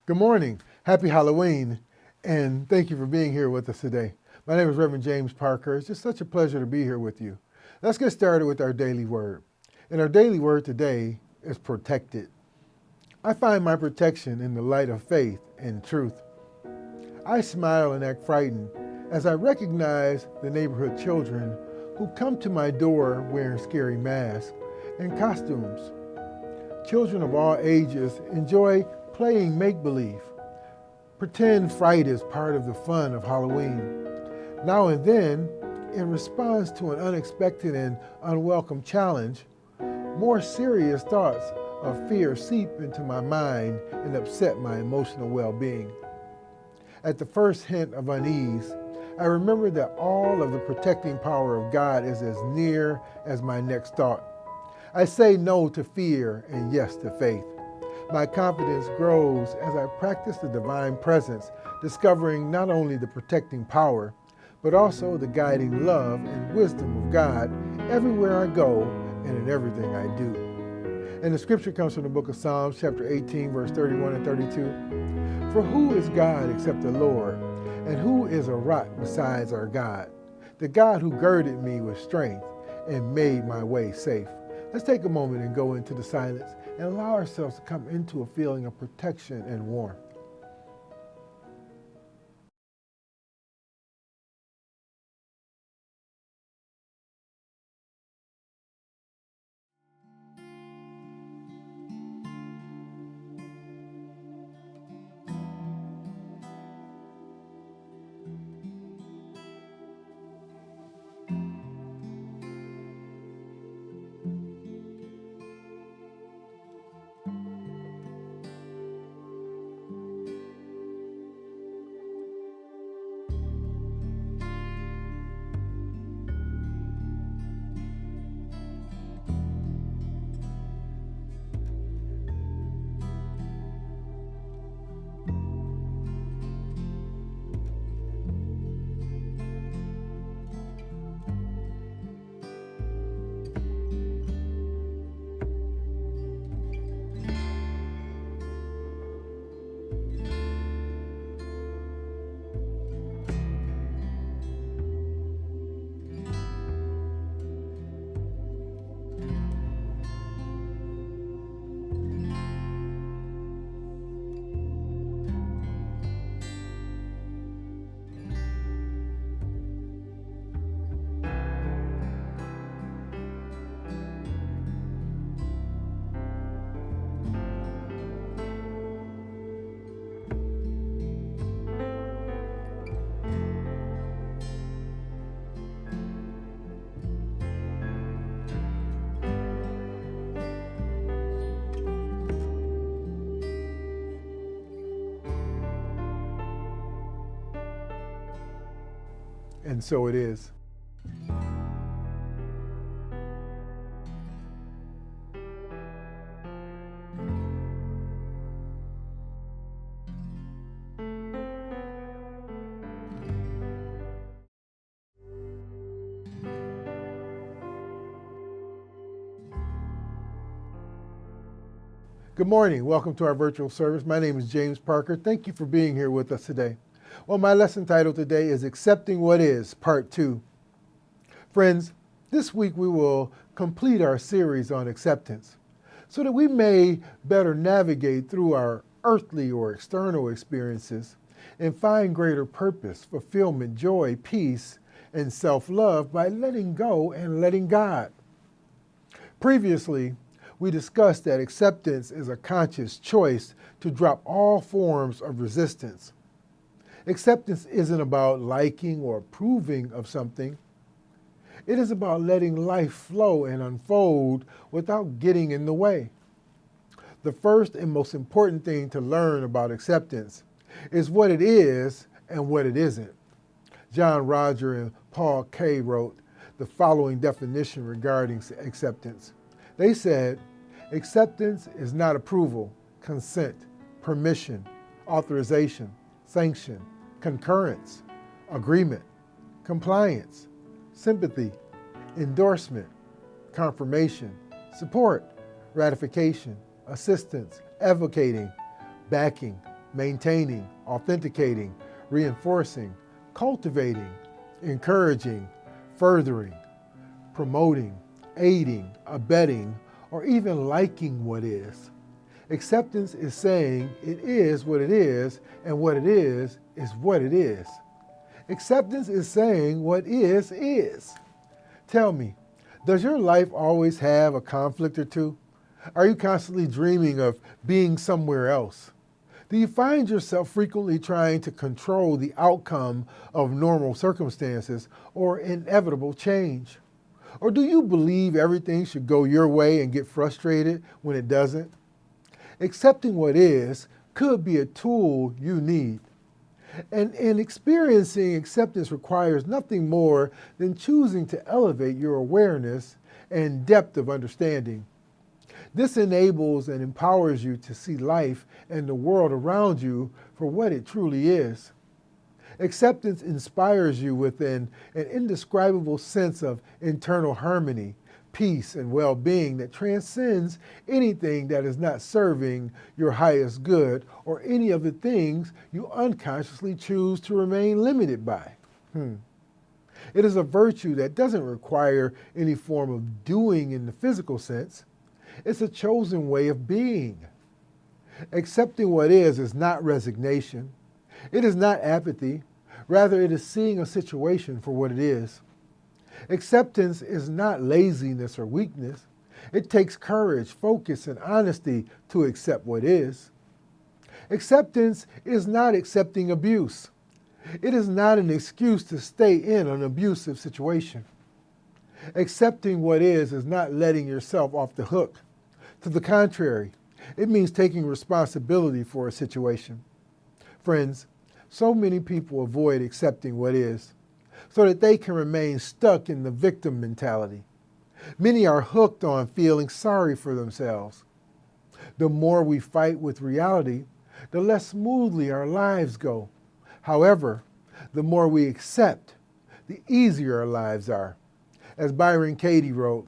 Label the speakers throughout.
Speaker 1: Good morning. Happy Halloween, and thank you for being here with us today. My name is Reverend James Parker. It's just such a pleasure to be here with you. Let's get started with our daily word. And our daily word today is protected. I find my protection in the light of faith and truth. I smile and act frightened as I recognize the neighborhood children who come to my door wearing scary masks and costumes. Children of all ages enjoy playing make-believe. Pretend fright is part of the fun of Halloween. Now and then, in response to an unexpected and unwelcome challenge, more serious thoughts of fear seep into my mind and upset my emotional well-being. At the first hint of unease, I remember that all of the protecting power of God is as near as my next thought. I say no to fear and yes to faith. My confidence grows as I practice the divine presence, discovering not only the protecting power, but also the guiding love and wisdom of God everywhere I go and in everything I do. And the scripture comes from the book of Psalms, chapter 18, verse 31 and 32. For who is God except the Lord? And who is a rock besides our God? The God who girded me with strength and made my way safe. Let's take a moment and go into the silence and allow ourselves to come into a feeling of protection and warmth. And so it is. Good morning. Welcome to our virtual service. My name is James Parker. Thank you for being here with us today. Well, my lesson title today is Accepting What Is, Part 2. Friends, this week we will complete our series on acceptance so that we may better navigate through our earthly or external experiences and find greater purpose, fulfillment, joy, peace, and self-love by letting go and letting God. Previously, we discussed that acceptance is a conscious choice to drop all forms of resistance. Acceptance isn't about liking or approving of something. It is about letting life flow and unfold without getting in the way. The first and most important thing to learn about acceptance is what it is and what it isn't. John Roger and Paul Kay wrote the following definition regarding acceptance. They said, acceptance is not approval, consent, permission, authorization, sanction, concurrence, agreement, compliance, sympathy, endorsement, confirmation, support, ratification, assistance, advocating, backing, maintaining, authenticating, reinforcing, cultivating, encouraging, furthering, promoting, aiding, abetting, or even liking what is. Acceptance is saying it is what it is, and what it is what it is. Acceptance is saying what is is. Tell me, does your life always have a conflict or two? Are you constantly dreaming of being somewhere else? Do you find yourself frequently trying to control the outcome of normal circumstances or inevitable change? Or do you believe everything should go your way and get frustrated when it doesn't? Accepting what is could be a tool you need. And experiencing acceptance requires nothing more than choosing to elevate your awareness and depth of understanding. This enables and empowers you to see life and the world around you for what it truly is. Acceptance inspires you with an indescribable sense of internal harmony, peace, and well-being that transcends anything that is not serving your highest good or any of the things you unconsciously choose to remain limited by. It is a virtue that doesn't require any form of doing in the physical sense. It's a chosen way of being. Accepting what is not resignation. It is not apathy. Rather, it is seeing a situation for what it is. Acceptance is not laziness or weakness. It takes courage, focus, and honesty to accept what is. Acceptance is not accepting abuse. It is not an excuse to stay in an abusive situation. Accepting what is not letting yourself off the hook. To the contrary, it means taking responsibility for a situation. Friends, so many people avoid accepting what is so that they can remain stuck in the victim mentality. Many are hooked on feeling sorry for themselves. The more we fight with reality, the less smoothly our lives go. However, the more we accept, the easier our lives are. As Byron Katie wrote,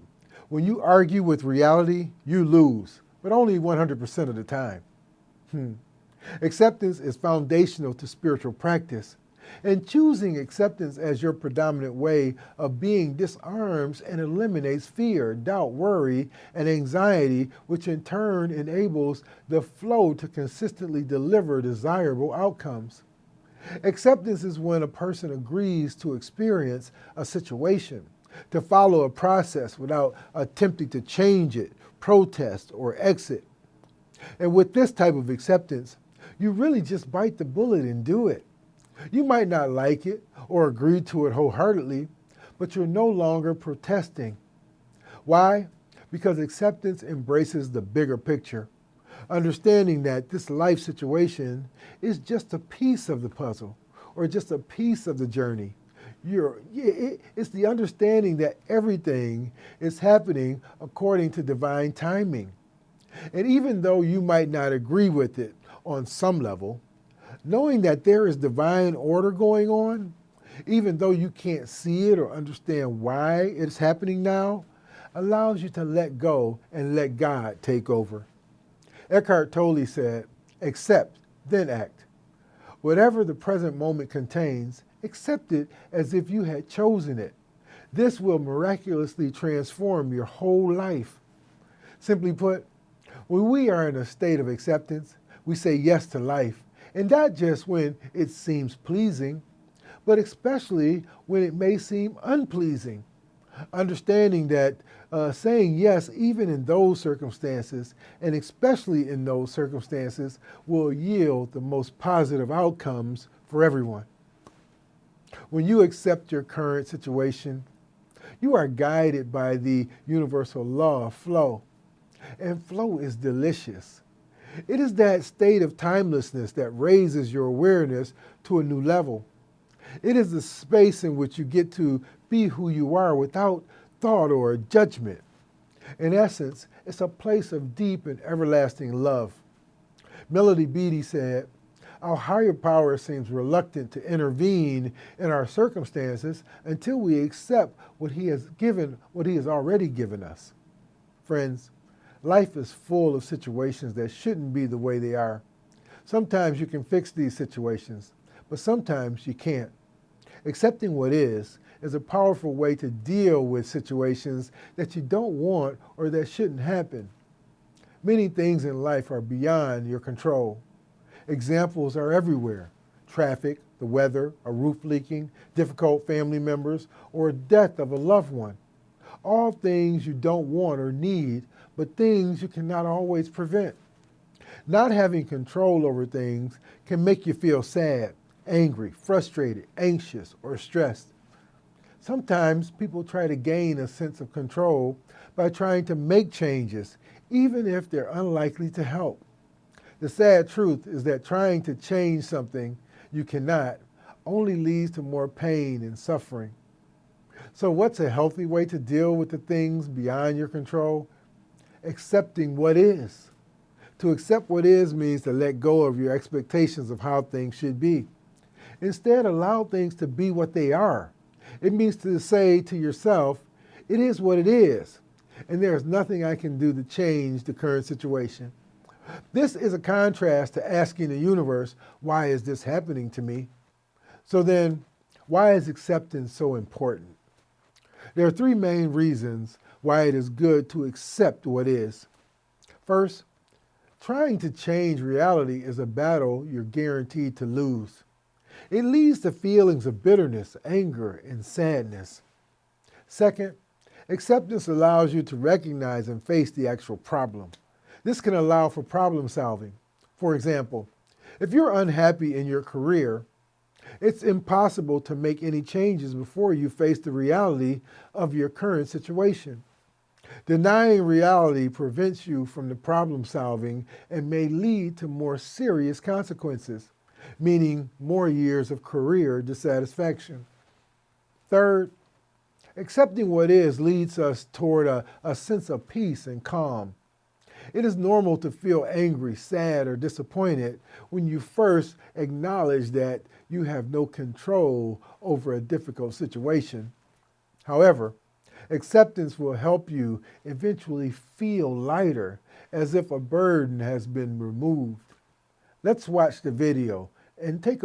Speaker 1: when you argue with reality, you lose, but only 100% of the time. Acceptance is foundational to spiritual practice, and choosing acceptance as your predominant way of being disarms and eliminates fear, doubt, worry, and anxiety, which in turn enables the flow to consistently deliver desirable outcomes. Acceptance is when a person agrees to experience a situation, to follow a process without attempting to change it, protest, or exit. And with this type of acceptance, you really just bite the bullet and do it. You might not like it or agree to it wholeheartedly, but you're no longer protesting. Why? Because acceptance embraces the bigger picture, understanding that this life situation is just a piece of the puzzle or just a piece of the journey. It's the understanding that everything is happening according to divine timing. And even though you might not agree with it on some level, knowing that there is divine order going on, even though you can't see it or understand why it's happening now, allows you to let go and let God take over. Eckhart Tolle said, accept, then act. Whatever the present moment contains, accept it as if you had chosen it. This will miraculously transform your whole life. Simply put, when we are in a state of acceptance, we say yes to life, and not just when it seems pleasing, but especially when it may seem unpleasing. Understanding that saying yes, even in those circumstances, and especially in those circumstances, will yield the most positive outcomes for everyone. When you accept your current situation, you are guided by the universal law of flow. And flow is delicious. It is that state of timelessness that raises your awareness to a new level. It is the space in which you get to be who you are without thought or judgment. In essence, it's a place of deep and everlasting love. Melody Beattie said, our higher power seems reluctant to intervene in our circumstances until we accept what he has already given us. Friends, life is full of situations that shouldn't be the way they are. Sometimes you can fix these situations, but sometimes you can't. Accepting what is a powerful way to deal with situations that you don't want or that shouldn't happen. Many things in life are beyond your control. Examples are everywhere. Traffic, the weather, a roof leaking, difficult family members, or death of a loved one. All things you don't want or need, but things you cannot always prevent. Not having control over things can make you feel sad, angry, frustrated, anxious, or stressed. Sometimes people try to gain a sense of control by trying to make changes, even if they're unlikely to help. The sad truth is that trying to change something you cannot only leads to more pain and suffering. So what's a healthy way to deal with the things beyond your control? Accepting what is. To accept what is means to let go of your expectations of how things should be. Instead, allow things to be what they are. It means to say to yourself, it is what it is, and there is nothing I can do to change the current situation. This is a contrast to asking the universe, why is this happening to me? So then, why is acceptance so important? There are three main reasons why it is good to accept what is. First, trying to change reality is a battle you're guaranteed to lose. It leads to feelings of bitterness, anger, and sadness. Second, acceptance allows you to recognize and face the actual problem. This can allow for problem solving. For example, if you're unhappy in your career, it's impossible to make any changes before you face the reality of your current situation. Denying reality prevents you from the problem solving and may lead to more serious consequences, meaning more years of career dissatisfaction. Third, accepting what is leads us toward a sense of peace and calm. It is normal to feel angry, sad, or disappointed when you first acknowledge that you have no control over a difficult situation. However, acceptance will help you eventually feel lighter, as if a burden has been removed. Let's watch the video and take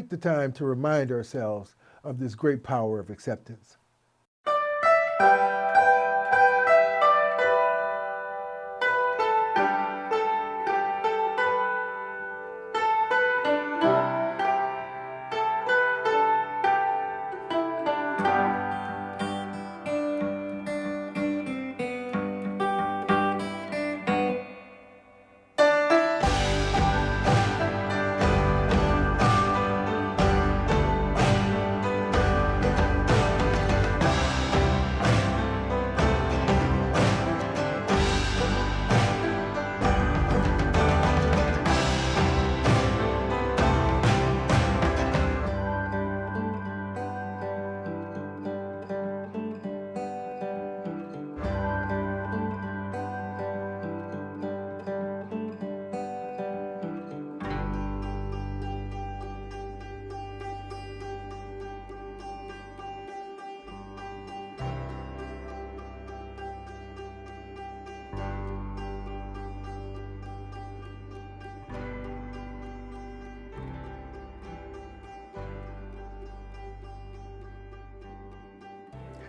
Speaker 1: the time to remind ourselves of this great power of acceptance.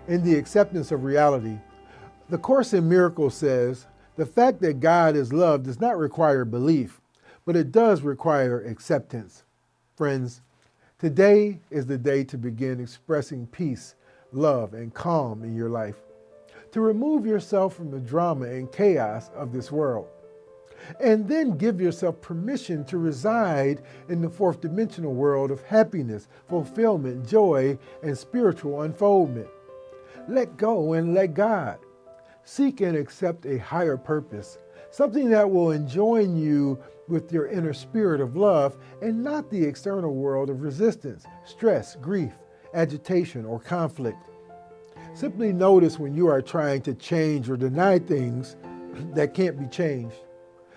Speaker 1: In the acceptance of reality, the Course in Miracles says, the fact that God is love does not require belief, but it does require acceptance. Friends, today is the day to begin expressing peace, love, and calm in your life, to remove yourself from the drama and chaos of this world, and then give yourself permission to reside in the fourth dimensional world of happiness, fulfillment, joy, and spiritual unfoldment. Let go and let God. Seek and accept a higher purpose, something that will enjoin you with your inner spirit of love and not the external world of resistance, stress, grief, agitation, or conflict. Simply notice when you are trying to change or deny things that can't be changed.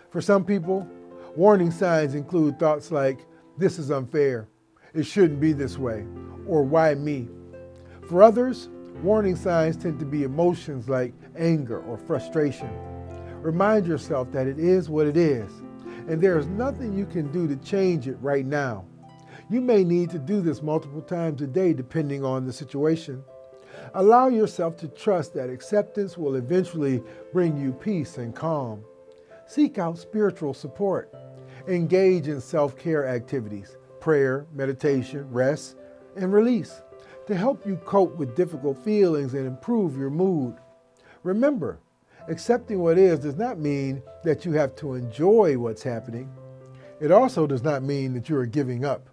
Speaker 1: For some people, warning signs include thoughts like, this is unfair, it shouldn't be this way, or why me? For others, warning signs tend to be emotions like anger or frustration. Remind yourself that it is what it is, and there is nothing you can do to change it right now. You may need to do this multiple times a day depending on the situation. Allow yourself to trust that acceptance will eventually bring you peace and calm. Seek out spiritual support. Engage in self-care activities, prayer, meditation, rest, and release to help you cope with difficult feelings and improve your mood. Remember, accepting what is does not mean that you have to enjoy what's happening. It also does not mean that you are giving up.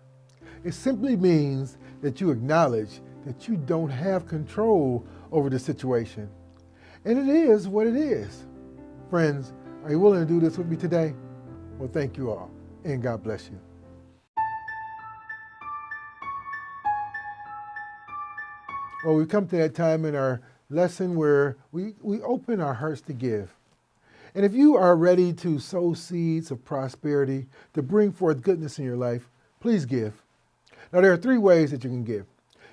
Speaker 1: It simply means that you acknowledge that you don't have control over the situation. And it is what it is. Friends, are you willing to do this with me today? Well, thank you all, and God bless you. Well, we've come to that time in our lesson where we open our hearts to give. And if you are ready to sow seeds of prosperity, to bring forth goodness in your life, please give. Now, there are three ways that you can give.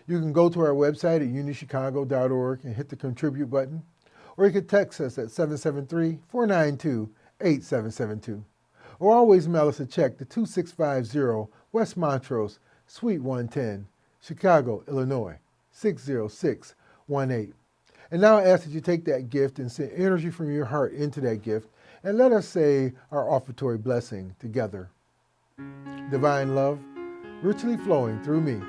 Speaker 1: You can go to our website at unichicago.org and hit the contribute button, or you can text us at 773-492-8772. Or always mail us a check to 2650 West Montrose, Suite 110, Chicago, Illinois, 60618. And now I ask that you take that gift and send energy from your heart into that gift, and let us say our offertory blessing together. Divine love, richly flowing through me,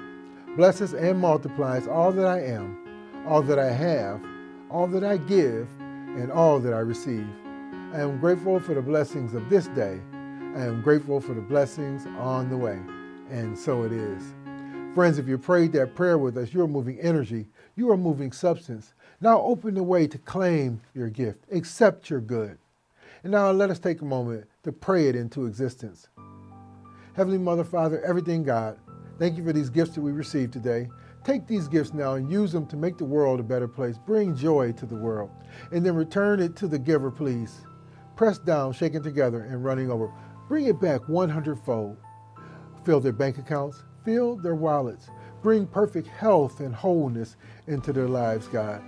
Speaker 1: blesses and multiplies all that I am, all that I have, all that I give, and all that I receive. I am grateful for the blessings of this day. I am grateful for the blessings on the way. And so it is. Friends, if you prayed that prayer with us, you're moving energy. You are moving substance. Now open the way to claim your gift. Accept your good. And now let us take a moment to pray it into existence. Heavenly Mother, Father, everything God, thank you for these gifts that we received today. Take these gifts now and use them to make the world a better place. Bring joy to the world. And then return it to the giver, please. Pressed down, shaken together, and running over. Bring it back 100-fold. Fill their bank accounts. Fill their wallets. Bring perfect health and wholeness into their lives, God.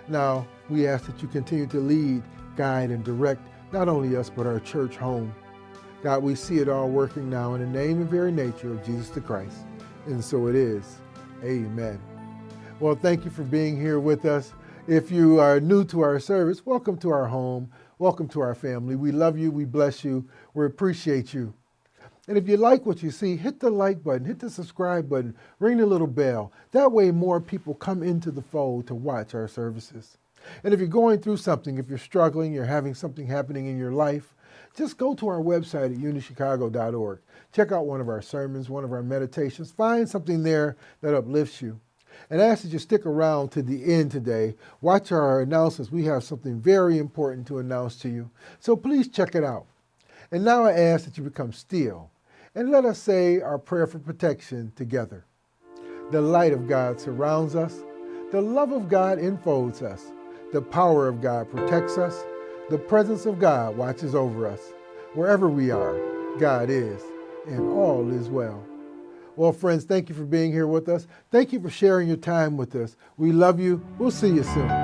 Speaker 1: Now, we ask that you continue to lead, guide, and direct not only us, but our church home. God, we see it all working now in the name and very nature of Jesus the Christ. And so it is. Amen. Well, thank you for being here with us. If you are new to our service, welcome to our home. Welcome to our family. We love you. We bless you. We appreciate you. And if you like what you see, hit the like button, hit the subscribe button, ring the little bell. That way more people come into the fold to watch our services. And if you're going through something, if you're struggling, you're having something happening in your life, just go to our website at unichicago.org. Check out one of our sermons, one of our meditations. Find something there that uplifts you. And I ask that you stick around to the end today. Watch our announcements. We have something very important to announce to you. So please check it out. And now I ask that you become still and let us say our prayer for protection together. The light of God surrounds us. The love of God enfolds us. The power of God protects us. The presence of God watches over us. Wherever we are, God is, and all is well. Well, friends, thank you for being here with us. Thank you for sharing your time with us. We love you. We'll see you soon.